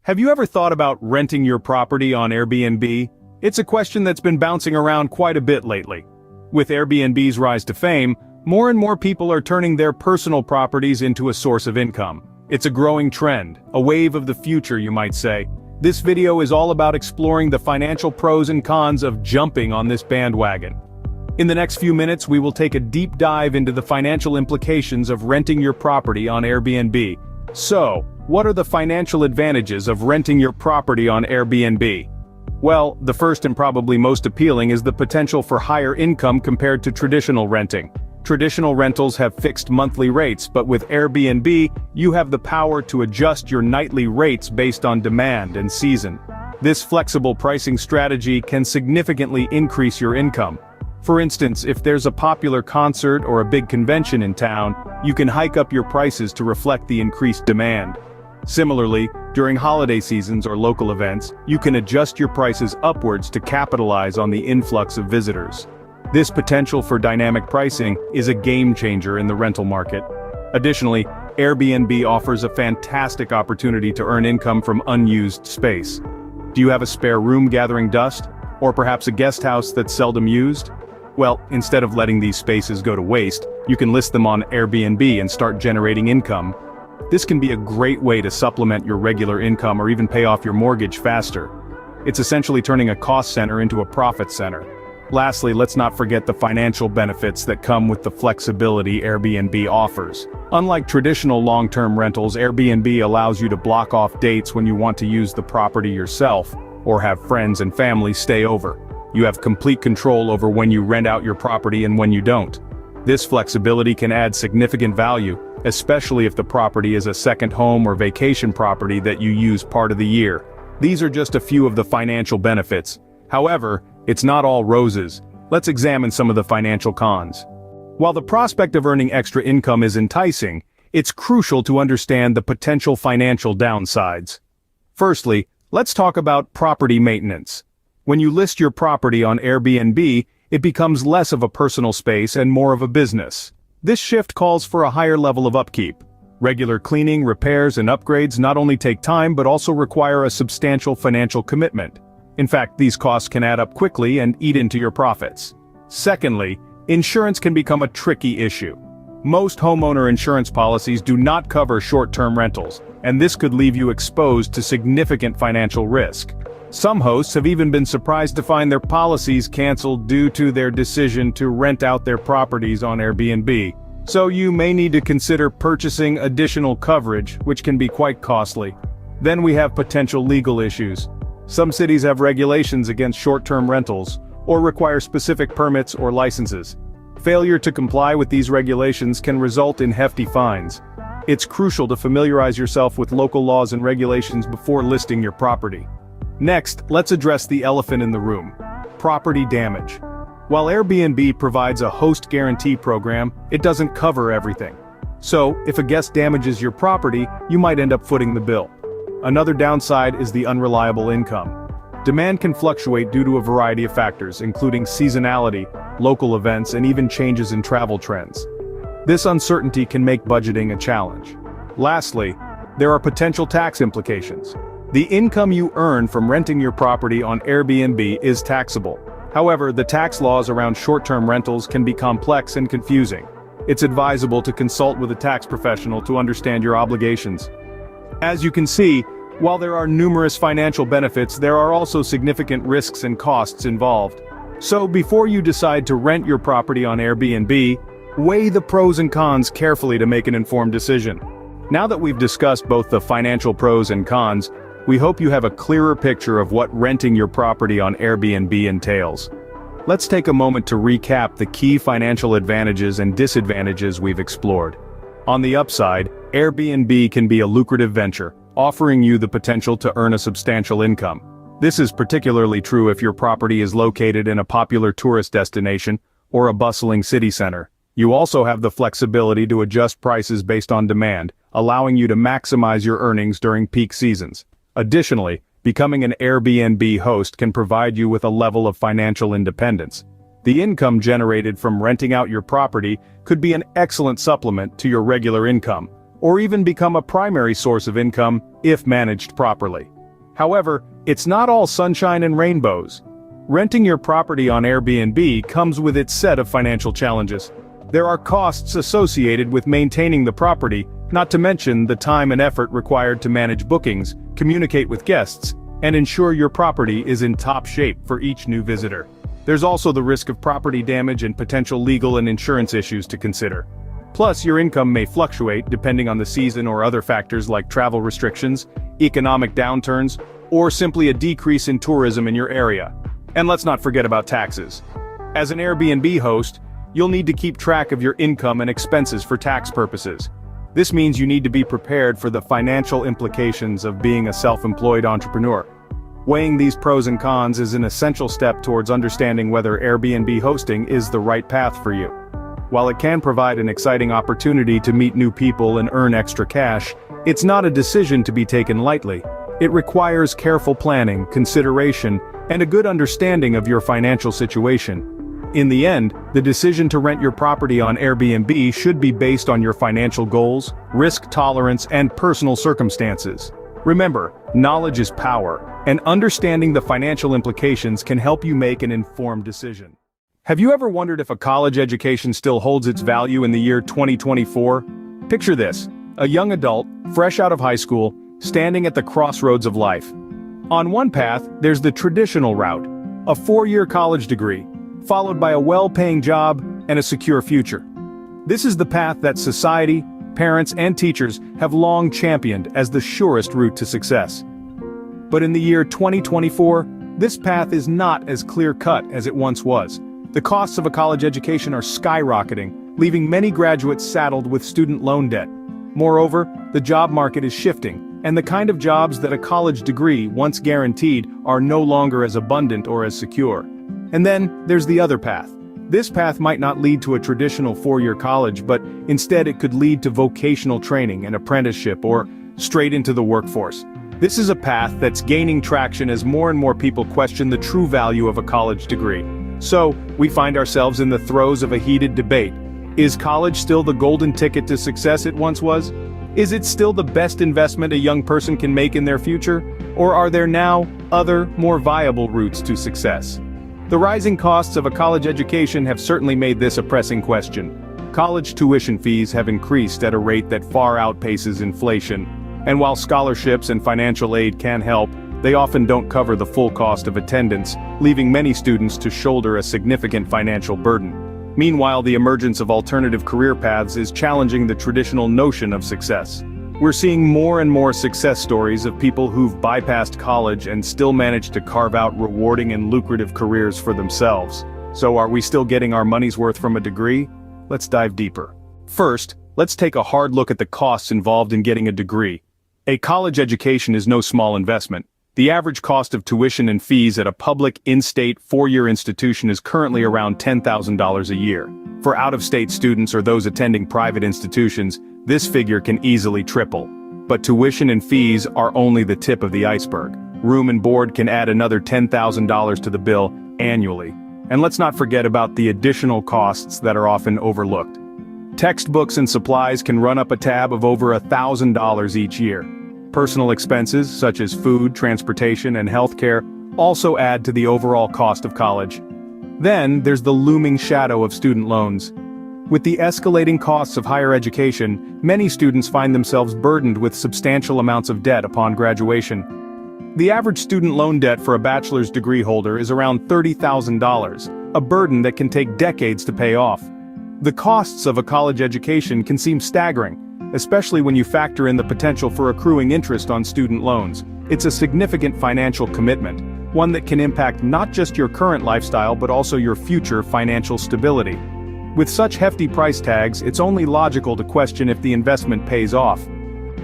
Have you ever thought about renting your property on Airbnb? It's a question that's been bouncing around quite a bit lately. With Airbnb's rise to fame, more and more people are turning their personal properties into a source of income. It's a growing trend, a wave of the future, you might say. This video is all about exploring the financial pros and cons of jumping on this bandwagon. In the next few minutes, we will take a deep dive into the financial implications of renting your property on Airbnb. So, what are the financial advantages of renting your property on Airbnb? Well, the first and probably most appealing is the potential for higher income compared to traditional renting. Traditional rentals have fixed monthly rates, but with Airbnb, you have the power to adjust your nightly rates based on demand and season. This flexible pricing strategy can significantly increase your income. For instance, if there's a popular concert or a big convention in town, you can hike up your prices to reflect the increased demand. Similarly, during holiday seasons or local events, you can adjust your prices upwards to capitalize on the influx of visitors. This potential for dynamic pricing is a game changer in the rental market. Additionally, Airbnb offers a fantastic opportunity to earn income from unused space. Do you have a spare room gathering dust? Or perhaps a guest house that's seldom used? Well, instead of letting these spaces go to waste, you can list them on Airbnb and start generating income. This can be a great way to supplement your regular income or even pay off your mortgage faster. It's essentially turning a cost center into a profit center. Lastly, let's not forget the financial benefits that come with the flexibility Airbnb offers. Unlike traditional long-term rentals, Airbnb allows you to block off dates when you want to use the property yourself, or have friends and family stay over. You have complete control over when you rent out your property and when you don't. This flexibility can add significant value, especially if the property is a second home or vacation property that you use part of the year. These are just a few of the financial benefits. However, it's not all roses. Let's examine some of the financial cons. While the prospect of earning extra income is enticing, it's crucial to understand the potential financial downsides. Firstly, let's talk about property maintenance. When you list your property on Airbnb, it becomes less of a personal space and more of a business. This shift calls for a higher level of upkeep. Regular cleaning, repairs, and upgrades not only take time but also require a substantial financial commitment. In fact, these costs can add up quickly and eat into your profits. Secondly, insurance can become a tricky issue. Most homeowner insurance policies do not cover short-term rentals, and this could leave you exposed to significant financial risk. Some hosts have even been surprised to find their policies canceled due to their decision to rent out their properties on Airbnb. So you may need to consider purchasing additional coverage, which can be quite costly. Then we have potential legal issues. Some cities have regulations against short-term rentals, or require specific permits or licenses. Failure to comply with these regulations can result in hefty fines. It's crucial to familiarize yourself with local laws and regulations before listing your property. Next, let's address the elephant in the room: property damage. While Airbnb provides a host guarantee program, it doesn't cover everything. So, if a guest damages your property, you might end up footing the bill. Another downside is the unreliable income. Demand can fluctuate due to a variety of factors, including seasonality, local events, and even changes in travel trends. This uncertainty can make budgeting a challenge. Lastly, there are potential tax implications. The income you earn from renting your property on Airbnb is taxable. However, the tax laws around short-term rentals can be complex and confusing. It's advisable to consult with a tax professional to understand your obligations. As you can see, while there are numerous financial benefits, there are also significant risks and costs involved. So before you decide to rent your property on Airbnb, weigh the pros and cons carefully to make an informed decision. Now that we've discussed both the financial pros and cons, we hope you have a clearer picture of what renting your property on Airbnb entails. Let's take a moment to recap the key financial advantages and disadvantages we've explored. On the upside, Airbnb can be a lucrative venture, offering you the potential to earn a substantial income. This is particularly true if your property is located in a popular tourist destination or a bustling city center. You also have the flexibility to adjust prices based on demand, allowing you to maximize your earnings during peak seasons. Additionally, becoming an Airbnb host can provide you with a level of financial independence. The income generated from renting out your property could be an excellent supplement to your regular income, or even become a primary source of income if managed properly. However, it's not all sunshine and rainbows. Renting your property on Airbnb comes with its set of financial challenges. There are costs associated with maintaining the property, not to mention the time and effort required to manage bookings, communicate with guests, and ensure your property is in top shape for each new visitor. There's also the risk of property damage and potential legal and insurance issues to consider. Plus, your income may fluctuate depending on the season or other factors like travel restrictions, economic downturns, or simply a decrease in tourism in your area. And let's not forget about taxes. As an Airbnb host, you'll need to keep track of your income and expenses for tax purposes. This means you need to be prepared for the financial implications of being a self-employed entrepreneur. Weighing these pros and cons is an essential step towards understanding whether Airbnb hosting is the right path for you. While it can provide an exciting opportunity to meet new people and earn extra cash, it's not a decision to be taken lightly. It requires careful planning, consideration, and a good understanding of your financial situation. In the end, the decision to rent your property on Airbnb should be based on your financial goals, risk tolerance, and personal circumstances. Remember, knowledge is power, and understanding the financial implications can help you make an informed decision. Have you ever wondered if a college education still holds its value in the year 2024? Picture this: a young adult, fresh out of high school, standing at the crossroads of life. On one path, there's the traditional route, a 4-year college degree, followed by a well-paying job and a secure future. This is the path that society, parents, and teachers have long championed as the surest route to success. But in the year 2024, this path is not as clear-cut as it once was. The costs of a college education are skyrocketing, leaving many graduates saddled with student loan debt. Moreover, the job market is shifting, and the kind of jobs that a college degree once guaranteed are no longer as abundant or as secure. And then, there's the other path. This path might not lead to a traditional 4-year college, but instead it could lead to vocational training, an apprenticeship, or straight into the workforce. This is a path that's gaining traction as more and more people question the true value of a college degree. So, we find ourselves in the throes of a heated debate. Is college still the golden ticket to success it once was? Is it still the best investment a young person can make in their future? Or are there now other, more viable routes to success? The rising costs of a college education have certainly made this a pressing question. College tuition fees have increased at a rate that far outpaces inflation, and while scholarships and financial aid can help, they often don't cover the full cost of attendance, leaving many students to shoulder a significant financial burden. Meanwhile, the emergence of alternative career paths is challenging the traditional notion of success. We're seeing more and more success stories of people who've bypassed college and still managed to carve out rewarding and lucrative careers for themselves. So are we still getting our money's worth from a degree? Let's dive deeper. First, let's take a hard look at the costs involved in getting a degree. A college education is no small investment. The average cost of tuition and fees at a public, in-state, 4-year institution is currently around $10,000 a year. For out-of-state students or those attending private institutions, this figure can easily triple. But tuition and fees are only the tip of the iceberg. Room and board can add another $10,000 to the bill annually. And let's not forget about the additional costs that are often overlooked. Textbooks and supplies can run up a tab of over $1,000 each year. Personal expenses, such as food, transportation, and healthcare, also add to the overall cost of college. Then, there's the looming shadow of student loans. With the escalating costs of higher education, many students find themselves burdened with substantial amounts of debt upon graduation. The average student loan debt for a bachelor's degree holder is around $30,000, a burden that can take decades to pay off. The costs of a college education can seem staggering, especially when you factor in the potential for accruing interest on student loans. It's a significant financial commitment, one that can impact not just your current lifestyle but also your future financial stability. With such hefty price tags, it's only logical to question if the investment pays off.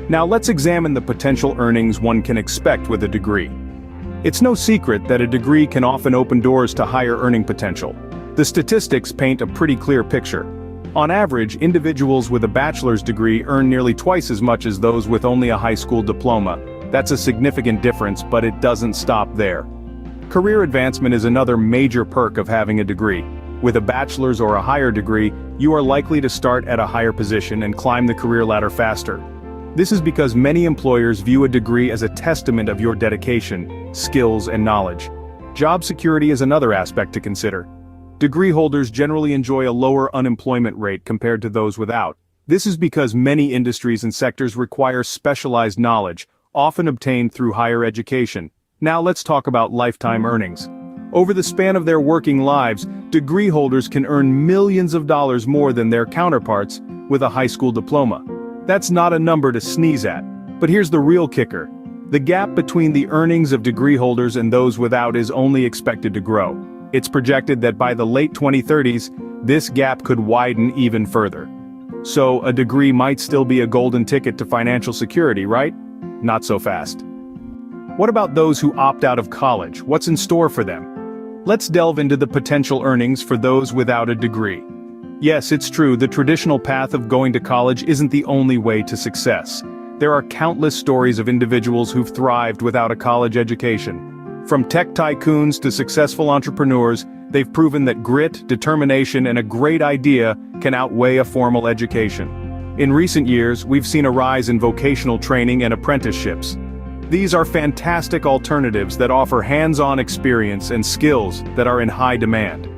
Now let's examine the potential earnings one can expect with a degree. It's no secret that a degree can often open doors to higher earning potential. The statistics paint a pretty clear picture. On average, individuals with a bachelor's degree earn nearly twice as much as those with only a high school diploma. That's a significant difference, but it doesn't stop there. Career advancement is another major perk of having a degree. With a bachelor's or a higher degree, you are likely to start at a higher position and climb the career ladder faster. This is because many employers view a degree as a testament of your dedication, skills, and knowledge. Job security is another aspect to consider. Degree holders generally enjoy a lower unemployment rate compared to those without. This is because many industries and sectors require specialized knowledge, often obtained through higher education. Now let's talk about lifetime earnings. Over the span of their working lives, degree holders can earn millions of dollars more than their counterparts with a high school diploma. That's not a number to sneeze at. But here's the real kicker. The gap between the earnings of degree holders and those without is only expected to grow. It's projected that by the late 2030s, this gap could widen even further. So, a degree might still be a golden ticket to financial security, right? Not so fast. What about those who opt out of college? What's in store for them? Let's delve into the potential earnings for those without a degree. Yes, it's true, the traditional path of going to college isn't the only way to success. There are countless stories of individuals who've thrived without a college education. From tech tycoons to successful entrepreneurs, they've proven that grit, determination, and a great idea can outweigh a formal education. In recent years, we've seen a rise in vocational training and apprenticeships. These are fantastic alternatives that offer hands-on experience and skills that are in high demand.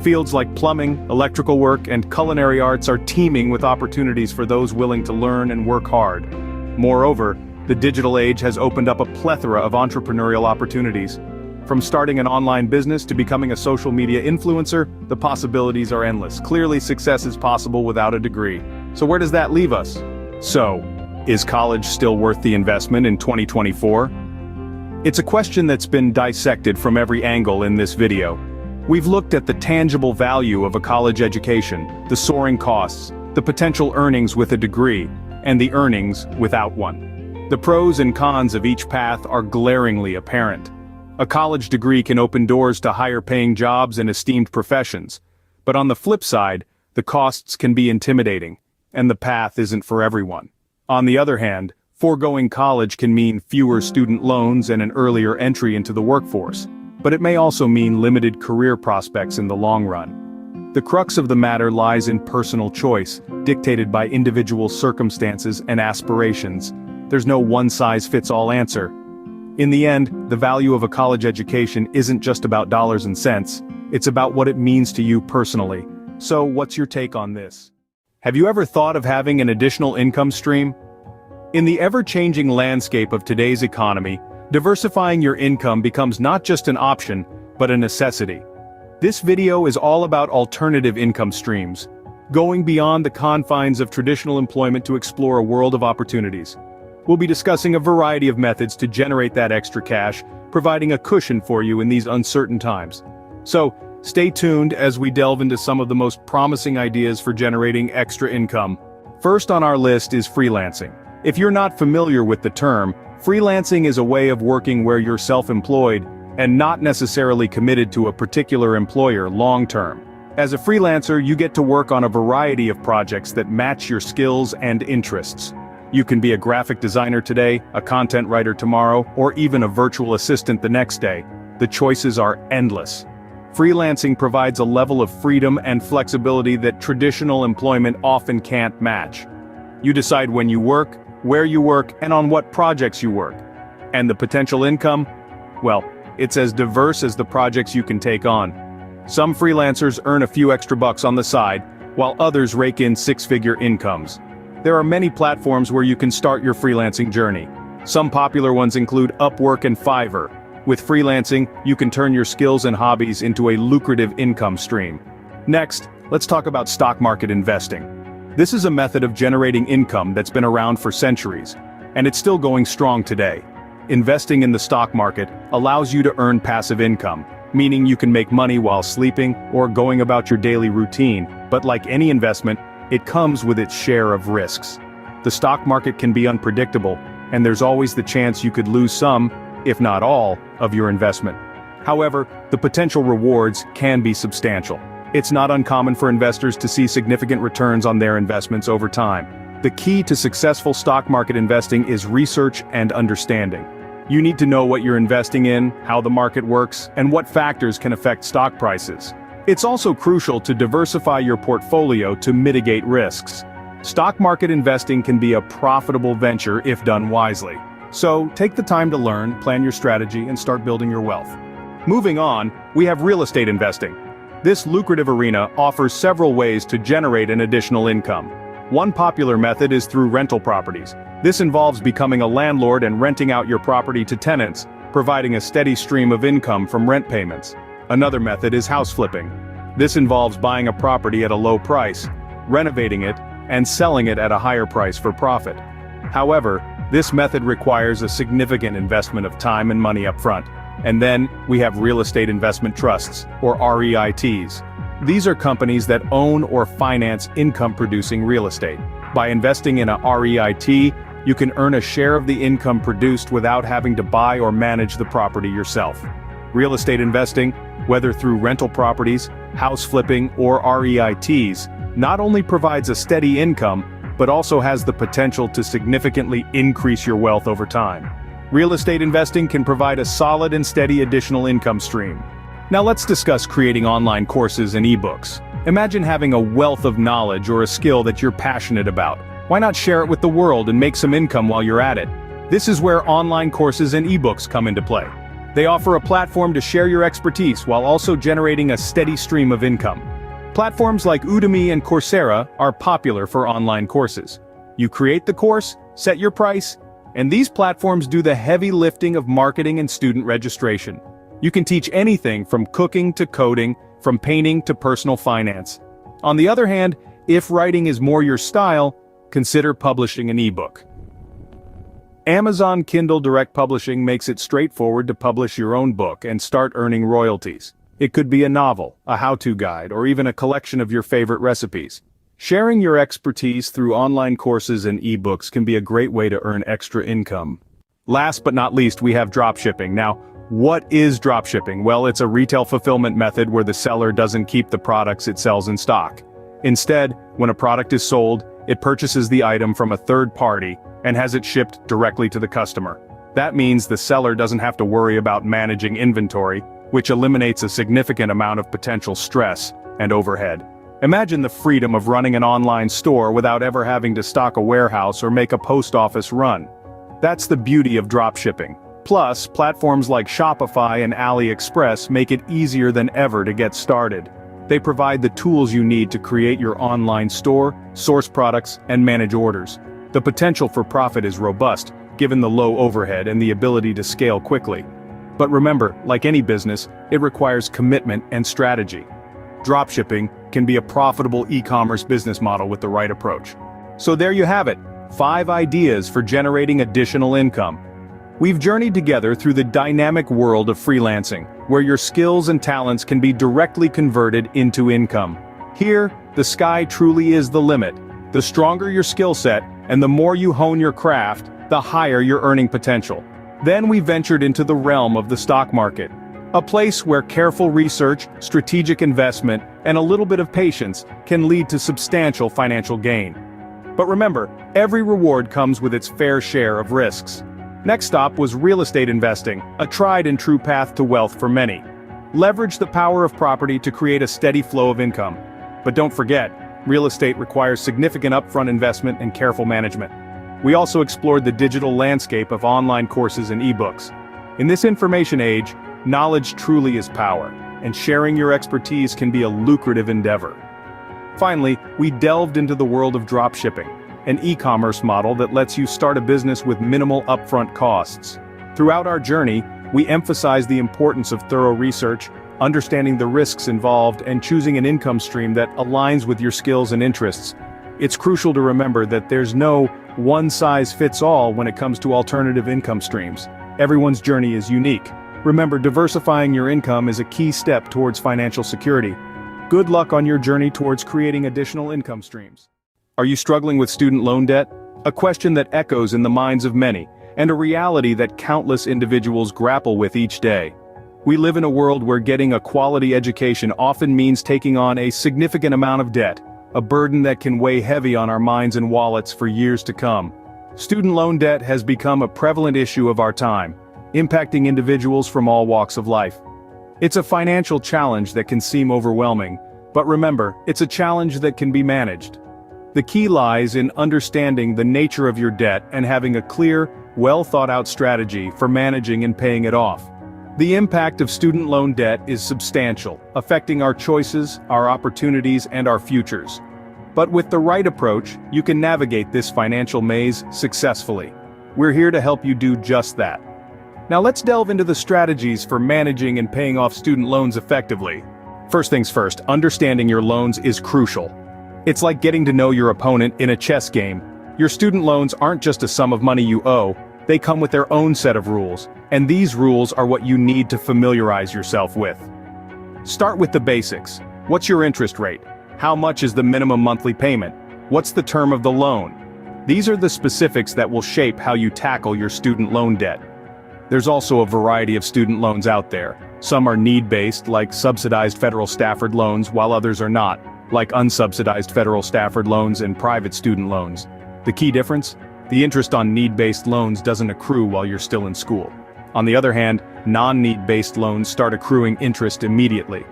Fields like plumbing, electrical work, and culinary arts are teeming with opportunities for those willing to learn and work hard. Moreover, the digital age has opened up a plethora of entrepreneurial opportunities. From starting an online business to becoming a social media influencer, the possibilities are endless. Clearly, success is possible without a degree. So where does that leave us? So, is college still worth the investment in 2024? It's a question that's been dissected from every angle in this video. We've looked at the tangible value of a college education, the soaring costs, the potential earnings with a degree, and the earnings without one. The pros and cons of each path are glaringly apparent. A college degree can open doors to higher-paying jobs and esteemed professions. But on the flip side, the costs can be intimidating, and the path isn't for everyone. On the other hand, foregoing college can mean fewer student loans and an earlier entry into the workforce. But it may also mean limited career prospects in the long run. The crux of the matter lies in personal choice, dictated by individual circumstances and aspirations. There's no one-size-fits-all answer. In the end, the value of a college education isn't just about dollars and cents, it's about what it means to you personally. So, what's your take on this? Have you ever thought of having an additional income stream? In the ever-changing landscape of today's economy, diversifying your income becomes not just an option, but a necessity. This video is all about alternative income streams, going beyond the confines of traditional employment to explore a world of opportunities. We'll be discussing a variety of methods to generate that extra cash, providing a cushion for you in these uncertain times. So, stay tuned as we delve into some of the most promising ideas for generating extra income. First on our list is freelancing. If you're not familiar with the term, freelancing is a way of working where you're self-employed and not necessarily committed to a particular employer long-term. As a freelancer, you get to work on a variety of projects that match your skills and interests. You can be a graphic designer today, a content writer tomorrow, or even a virtual assistant the next day. The choices are endless. Freelancing provides a level of freedom and flexibility that traditional employment often can't match. You decide when you work, where you work, and on what projects you work. And the potential income? Well, it's as diverse as the projects you can take on. Some freelancers earn a few extra bucks on the side, while others rake in six-figure incomes. There are many platforms where you can start your freelancing journey. Some popular ones include Upwork and Fiverr. With freelancing, you can turn your skills and hobbies into a lucrative income stream. Next, let's talk about stock market investing. This is a method of generating income that's been around for centuries, and it's still going strong today. Investing in the stock market allows you to earn passive income, meaning you can make money while sleeping or going about your daily routine, but like any investment, it comes with its share of risks. The stock market can be unpredictable, and there's always the chance you could lose some, if not all, of your investment. However, the potential rewards can be substantial. It's not uncommon for investors to see significant returns on their investments over time. The key to successful stock market investing is research and understanding. You need to know what you're investing in, how the market works, and what factors can affect stock prices. It's also crucial to diversify your portfolio to mitigate risks. Stock market investing can be a profitable venture if done wisely. So, take the time to learn, plan your strategy, and start building your wealth. Moving on, we have real estate investing. This lucrative arena offers several ways to generate an additional income. One popular method is through rental properties. This involves becoming a landlord and renting out your property to tenants, providing a steady stream of income from rent payments. Another method is house flipping. This involves buying a property at a low price, renovating it, and selling it at a higher price for profit. However, this method requires a significant investment of time and money up front. And then, we have real estate investment trusts, or REITs. These are companies that own or finance income-producing real estate. By investing in a REIT, you can earn a share of the income produced without having to buy or manage the property yourself. Real estate investing, whether through rental properties, house flipping, or REITs, not only provides a steady income, but also has the potential to significantly increase your wealth over time. Real estate investing can provide a solid and steady additional income stream. Now let's discuss creating online courses and ebooks. Imagine having a wealth of knowledge or a skill that you're passionate about. Why not share it with the world and make some income while you're at it? This is where online courses and ebooks come into play. They offer a platform to share your expertise while also generating a steady stream of income. Platforms like Udemy and Coursera are popular for online courses. You create the course, set your price, and these platforms do the heavy lifting of marketing and student registration. You can teach anything from cooking to coding, from painting to personal finance. On the other hand, if writing is more your style, consider publishing an ebook. Amazon Kindle Direct Publishing makes it straightforward to publish your own book and start earning royalties. It could be a novel, a how-to guide, or even a collection of your favorite recipes. Sharing your expertise through online courses and ebooks can be a great way to earn extra income. Last but not least, we have dropshipping. Now, what is dropshipping? Well, it's a retail fulfillment method where the seller doesn't keep the products it sells in stock. Instead, when a product is sold, it purchases the item from a third party and has it shipped directly to the customer. That means the seller doesn't have to worry about managing inventory, which eliminates a significant amount of potential stress and overhead. Imagine the freedom of running an online store without ever having to stock a warehouse or make a post office run. That's the beauty of dropshipping. Plus, platforms like Shopify and AliExpress make it easier than ever to get started. They provide the tools you need to create your online store, source products, and manage orders. The potential for profit is robust, given the low overhead and the ability to scale quickly. But remember, like any business, it requires commitment and strategy. Dropshipping can be a profitable e-commerce business model with the right approach. So there you have it, 5 ideas for generating additional income. We've journeyed together through the dynamic world of freelancing, where your skills and talents can be directly converted into income. Here, the sky truly is the limit. The stronger your skill set, and the more you hone your craft, the higher your earning potential. Then we ventured into the realm of the stock market, a place where careful research, strategic investment, and a little bit of patience can lead to substantial financial gain. But remember, every reward comes with its fair share of risks. Next stop was real estate investing, a tried and true path to wealth for many. Leverage the power of property to create a steady flow of income. But don't forget, real estate requires significant upfront investment and careful management. We also explored the digital landscape of online courses and ebooks. In this information age, knowledge truly is power, and sharing your expertise can be a lucrative endeavor. Finally, we delved into the world of dropshipping, an e-commerce model that lets you start a business with minimal upfront costs. Throughout our journey, we emphasized the importance of thorough research, understanding the risks involved, and choosing an income stream that aligns with your skills and interests. It's crucial to remember that there's no one-size-fits-all when it comes to alternative income streams. Everyone's journey is unique. Remember, diversifying your income is a key step towards financial security. Good luck on your journey towards creating additional income streams. Are you struggling with student loan debt? A question that echoes in the minds of many, and a reality that countless individuals grapple with each day. We live in a world where getting a quality education often means taking on a significant amount of debt, a burden that can weigh heavy on our minds and wallets for years to come. Student loan debt has become a prevalent issue of our time, impacting individuals from all walks of life. It's a financial challenge that can seem overwhelming, but remember, it's a challenge that can be managed. The key lies in understanding the nature of your debt and having a clear, well-thought-out strategy for managing and paying it off. The impact of student loan debt is substantial, affecting our choices, our opportunities, and our futures. But with the right approach, you can navigate this financial maze successfully. We're here to help you do just that. Now let's delve into the strategies for managing and paying off student loans effectively. First things first, understanding your loans is crucial. It's like getting to know your opponent in a chess game. Your student loans aren't just a sum of money you owe, they come with their own set of rules, and these rules are what you need to familiarize yourself with. Start with the basics. What's your interest rate? How much is the minimum monthly payment? What's the term of the loan? These are the specifics that will shape how you tackle your student loan debt. There's also a variety of student loans out there. Some are need-based, like subsidized federal Stafford loans, while others are not, like unsubsidized federal Stafford loans and private student loans. The key difference? The interest on need-based loans doesn't accrue while you're still in school. On the other hand, non-need-based loans start accruing interest immediately.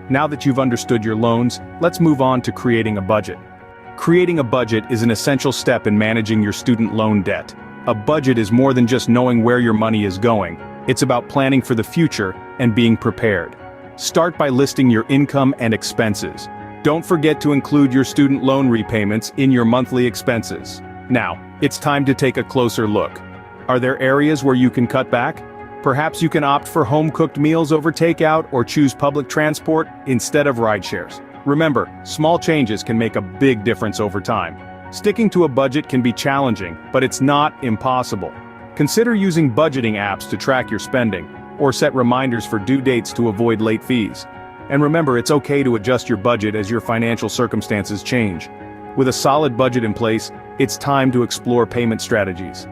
Now that you've understood your loans, let's move on to creating a budget. Creating a budget is an essential step in managing your student loan debt. A budget is more than just knowing where your money is going. It's about planning for the future and being prepared. Start by listing your income and expenses. Don't forget to include your student loan repayments in your monthly expenses. Now, it's time to take a closer look. Are there areas where you can cut back? Perhaps you can opt for home-cooked meals over takeout or choose public transport instead of rideshares. Remember, small changes can make a big difference over time. Sticking to a budget can be challenging, but it's not impossible. Consider using budgeting apps to track your spending, or set reminders for due dates to avoid late fees. And remember, it's okay to adjust your budget as your financial circumstances change. With a solid budget in place, it's time to explore payment strategies.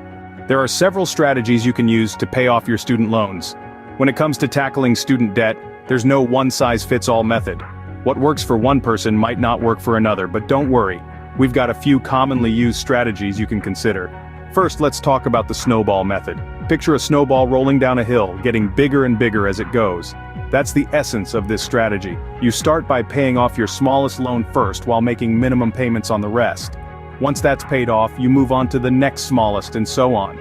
There are several strategies you can use to pay off your student loans. When it comes to tackling student debt, there's no one-size-fits-all method. What works for one person might not work for another, but don't worry. We've got a few commonly used strategies you can consider. First, let's talk about the snowball method. Picture a snowball rolling down a hill, getting bigger and bigger as it goes. That's the essence of this strategy. You start by paying off your smallest loan first while making minimum payments on the rest. Once that's paid off, you move on to the next smallest and so on.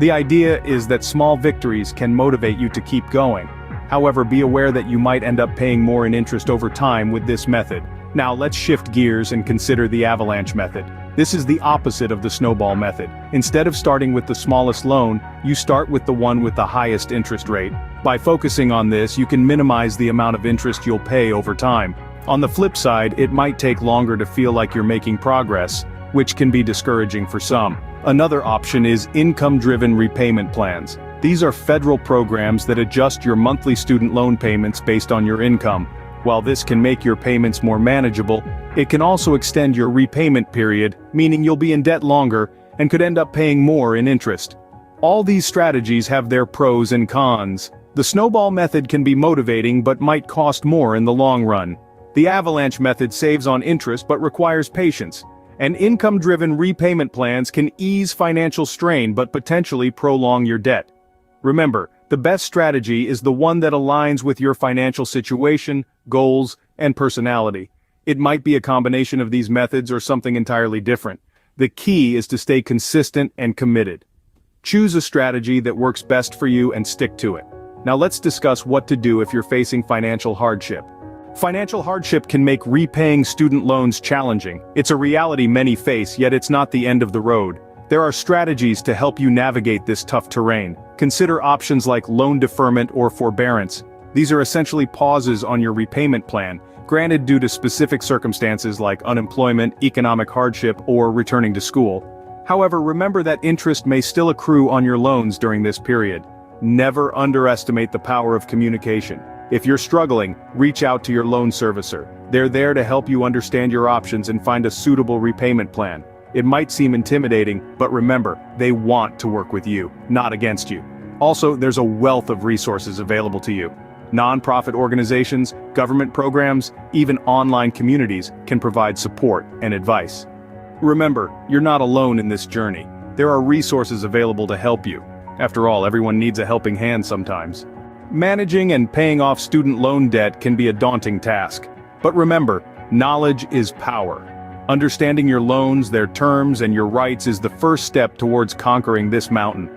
The idea is that small victories can motivate you to keep going. However, be aware that you might end up paying more in interest over time with this method. Now let's shift gears and consider the avalanche method. This is the opposite of the snowball method. Instead of starting with the smallest loan, you start with the one with the highest interest rate. By focusing on this, you can minimize the amount of interest you'll pay over time. On the flip side, it might take longer to feel like you're making progress, which can be discouraging for some. Another option is income-driven repayment plans. These are federal programs that adjust your monthly student loan payments based on your income. While this can make your payments more manageable, it can also extend your repayment period, meaning you'll be in debt longer and could end up paying more in interest. All these strategies have their pros and cons. The snowball method can be motivating but might cost more in the long run. The avalanche method saves on interest but requires patience. And income-driven repayment plans can ease financial strain but potentially prolong your debt. Remember, the best strategy is the one that aligns with your financial situation, goals, and personality. It might be a combination of these methods or something entirely different. The key is to stay consistent and committed. Choose a strategy that works best for you and stick to it. Now let's discuss what to do if you're facing financial hardship. Financial hardship can make repaying student loans challenging. It's a reality many face, yet it's not the end of the road. There are strategies to help you navigate this tough terrain. Consider options like loan deferment or forbearance. These are essentially pauses on your repayment plan, granted due to specific circumstances like unemployment, economic hardship, or returning to school. However, remember that interest may still accrue on your loans during this period. Never underestimate the power of communication. If you're struggling, reach out to your loan servicer. They're there to help you understand your options and find a suitable repayment plan. It might seem intimidating, but remember, they want to work with you, not against you. Also, there's a wealth of resources available to you. Nonprofit organizations, government programs, even online communities can provide support and advice. Remember, you're not alone in this journey. There are resources available to help you. After all, everyone needs a helping hand sometimes. Managing and paying off student loan debt can be a daunting task. But remember, knowledge is power. Understanding your loans, their terms, and your rights is the first step towards conquering this mountain.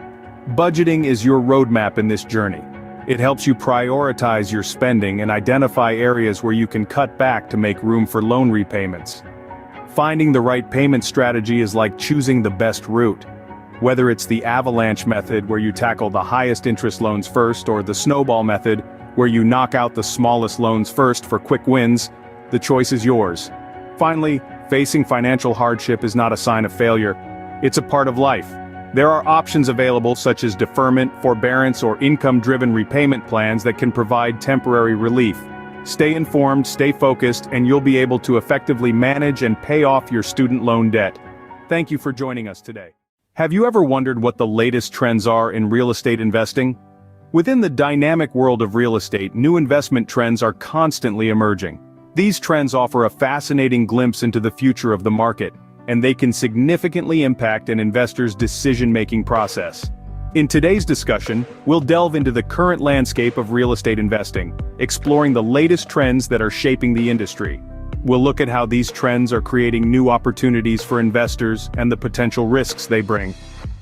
Budgeting is your roadmap in this journey. It helps you prioritize your spending and identify areas where you can cut back to make room for loan repayments. Finding the right payment strategy is like choosing the best route. Whether it's the avalanche method where you tackle the highest interest loans first, or the snowball method where you knock out the smallest loans first for quick wins, the choice is yours. Finally, facing financial hardship is not a sign of failure. It's a part of life. There are options available such as deferment, forbearance, or income-driven repayment plans that can provide temporary relief. Stay informed, stay focused, and you'll be able to effectively manage and pay off your student loan debt. Thank you for joining us today. Have you ever wondered what the latest trends are in real estate investing? Within the dynamic world of real estate, new investment trends are constantly emerging. These trends offer a fascinating glimpse into the future of the market, and they can significantly impact an investor's decision-making process. In today's discussion, we'll delve into the current landscape of real estate investing, exploring the latest trends that are shaping the industry. We'll look at how these trends are creating new opportunities for investors and the potential risks they bring.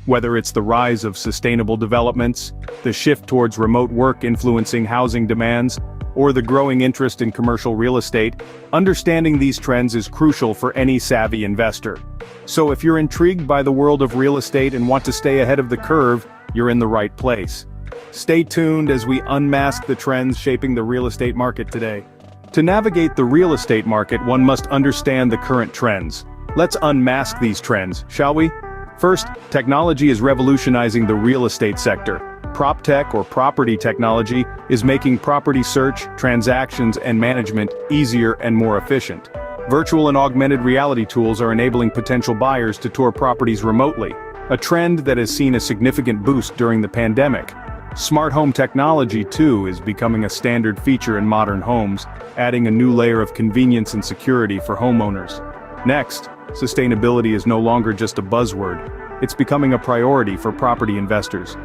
Whether it's the rise of sustainable developments, the shift towards remote work influencing housing demands, or the growing interest in commercial real estate, understanding these trends is crucial for any savvy investor. So if you're intrigued by the world of real estate and want to stay ahead of the curve, you're in the right place. Stay tuned as we unmask the trends shaping the real estate market today. To navigate the real estate market, one must understand the current trends. Let's unmask these trends, shall we? First, technology is revolutionizing the real estate sector. PropTech, or property technology, is making property search, transactions, and management easier and more efficient. Virtual and augmented reality tools are enabling potential buyers to tour properties remotely, a trend that has seen a significant boost during the pandemic. Smart home technology, too, is becoming a standard feature in modern homes, adding a new layer of convenience and security for homeowners. Next, sustainability is no longer just a buzzword. It's becoming a priority for property investors.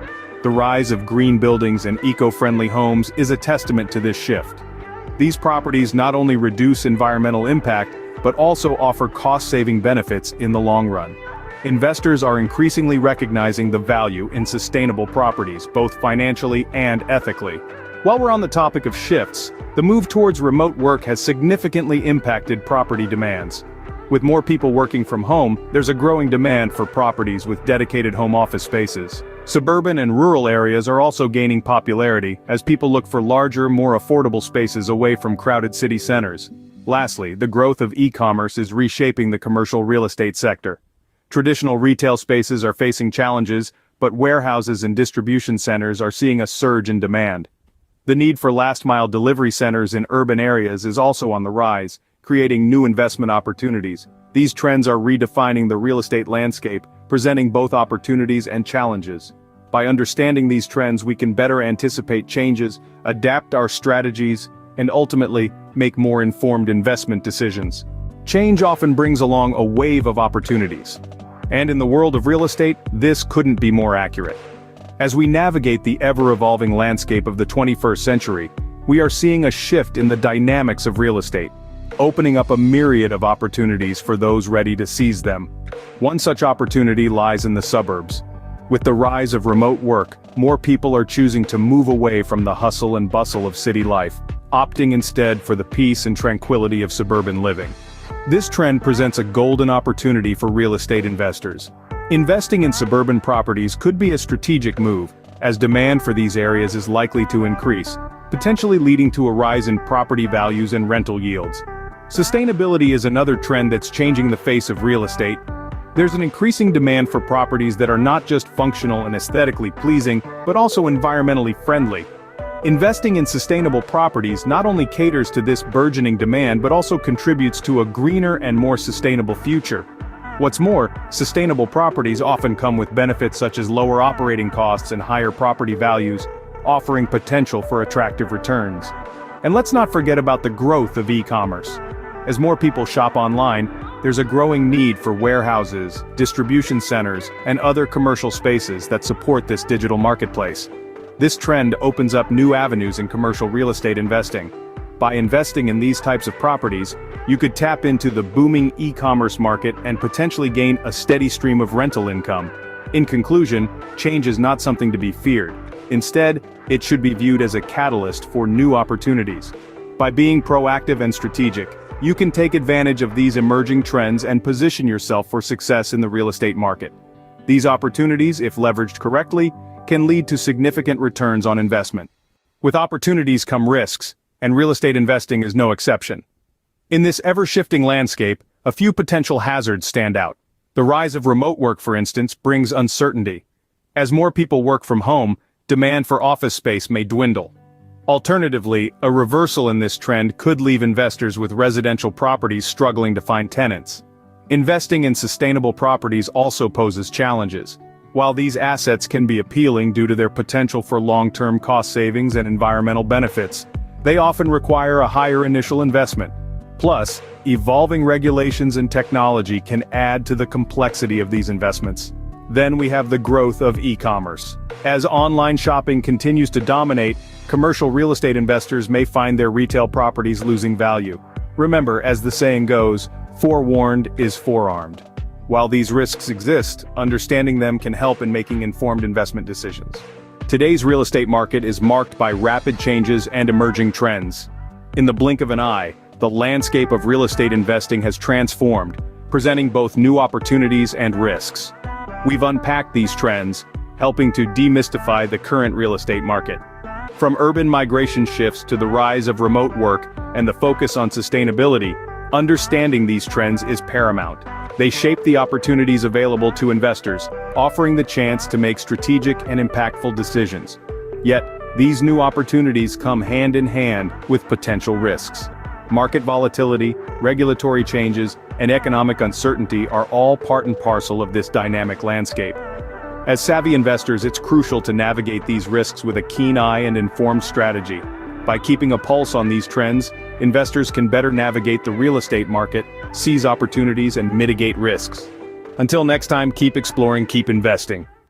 The rise of green buildings and eco-friendly homes is a testament to this shift. These properties not only reduce environmental impact, but also offer cost-saving benefits in the long run. Investors are increasingly recognizing the value in sustainable properties, both financially and ethically. While we're on the topic of shifts, the move towards remote work has significantly impacted property demands. With more people working from home, there's a growing demand for properties with dedicated home office spaces. Suburban and rural areas are also gaining popularity as people look for larger, more affordable spaces away from crowded city centers. Lastly, the growth of e-commerce is reshaping the commercial real estate sector. Traditional retail spaces are facing challenges, but warehouses and distribution centers are seeing a surge in demand. The need for last-mile delivery centers in urban areas is also on the rise, creating new investment opportunities. These trends are redefining the real estate landscape, presenting both opportunities and challenges. By understanding these trends, we can better anticipate changes, adapt our strategies, and ultimately, make more informed investment decisions. Change often brings along a wave of opportunities. And in the world of real estate, this couldn't be more accurate. As we navigate the ever-evolving landscape of the 21st century, we are seeing a shift in the dynamics of real estate, opening up a myriad of opportunities for those ready to seize them. One such opportunity lies in the suburbs. With the rise of remote work, more people are choosing to move away from the hustle and bustle of city life, opting instead for the peace and tranquility of suburban living. This trend presents a golden opportunity for real estate investors. Investing in suburban properties could be a strategic move, as demand for these areas is likely to increase, potentially leading to a rise in property values and rental yields. Sustainability is another trend that's changing the face of real estate. There's an increasing demand for properties that are not just functional and aesthetically pleasing, but also environmentally friendly. Investing in sustainable properties not only caters to this burgeoning demand but also contributes to a greener and more sustainable future. What's more, sustainable properties often come with benefits such as lower operating costs and higher property values, offering potential for attractive returns. And let's not forget about the growth of e-commerce. As more people shop online, there's a growing need for warehouses, distribution centers, and other commercial spaces that support this digital marketplace. This trend opens up new avenues in commercial real estate investing. By investing in these types of properties, you could tap into the booming e-commerce market and potentially gain a steady stream of rental income. In conclusion, change is not something to be feared. Instead, it should be viewed as a catalyst for new opportunities. By being proactive and strategic, you can take advantage of these emerging trends and position yourself for success in the real estate market. These opportunities, if leveraged correctly, can lead to significant returns on investment. With opportunities come risks, and real estate investing is no exception. In this ever-shifting landscape, a few potential hazards stand out. The rise of remote work, for instance, brings uncertainty. As more people work from home, demand for office space may dwindle. Alternatively, a reversal in this trend could leave investors with residential properties struggling to find tenants. Investing in sustainable properties also poses challenges. While these assets can be appealing due to their potential for long-term cost savings and environmental benefits, they often require a higher initial investment. Plus, evolving regulations and technology can add to the complexity of these investments. Then we have the growth of e-commerce. As online shopping continues to dominate, commercial real estate investors may find their retail properties losing value. Remember, as the saying goes, forewarned is forearmed. While these risks exist, understanding them can help in making informed investment decisions. Today's real estate market is marked by rapid changes and emerging trends. In the blink of an eye, the landscape of real estate investing has transformed, presenting both new opportunities and risks. We've unpacked these trends, helping to demystify the current real estate market. From urban migration shifts to the rise of remote work and the focus on sustainability, understanding these trends is paramount. They shape the opportunities available to investors, offering the chance to make strategic and impactful decisions. Yet, these new opportunities come hand in hand with potential risks. Market volatility, regulatory changes, and economic uncertainty are all part and parcel of this dynamic landscape. As savvy investors, it's crucial to navigate these risks with a keen eye and informed strategy. By keeping a pulse on these trends, investors can better navigate the real estate market, seize opportunities, and mitigate risks. Until next time, keep exploring, keep investing.